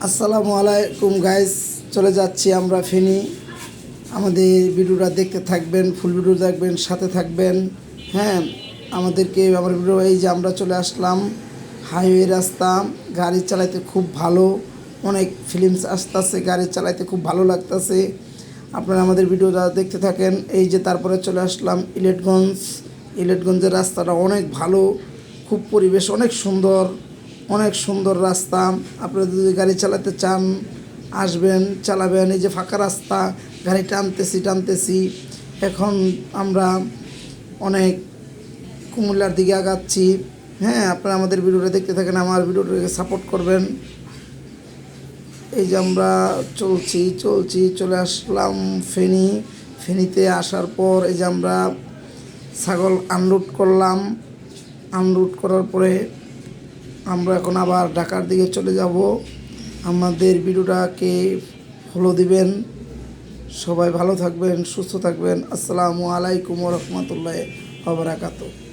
আসসালামু আলাইকুম গাইস, চলে যাচ্ছি আমরা ফেনী। আমাদের ভিডিওটা দেখতে থাকবেন, ফুল ভিডিও দেখবেন, সাথে থাকবেন। হ্যাঁ, আমার ভিডিও এই যে আমরা চলে আসলাম হাইওয়ে রাস্তা। গাড়ি চালাইতে খুব ভালো, অনেক ফিল্মস আসতেছে, গাড়ি চালাইতে খুব ভালো লাগতেছে। আপনারা আমাদের ভিডিওটা দেখতে থাকেন। এই যে তারপরে চলে আসলাম ইলেটগঞ্জের রাস্তাটা অনেক ভালো, খুব পরিবেশ অনেক সুন্দর, অনেক সুন্দর রাস্তা। আপনারা যদি গাড়ি চালাতে চান আসবেন, চালাবেন। এই যে ফাঁকা রাস্তা, গাড়ি টানতেছি। এখন আমরা অনেক কুমিল্লার দিকে আগাচ্ছি। হ্যাঁ, আপনারা আমাদের ভিডিওটা দেখতে থাকেন, আমার ভিডিওটাকে সাপোর্ট করবেন। এই যে আমরা চলছি চলে আসলাম ফেনীতে আসার পর এই যে আমরা ছাগল আনলোড করার পরে আমরা এখন আবার ঢাকার দিকে চলে যাব। আমাদের ভিডিওটাকে ফলো দিবেন। সবাই ভালো থাকবেন, সুস্থ থাকবেন। আসসালামু আলাইকুম ওয়া রাহমাতুল্লাহি ওয়া বারাকাতুহু।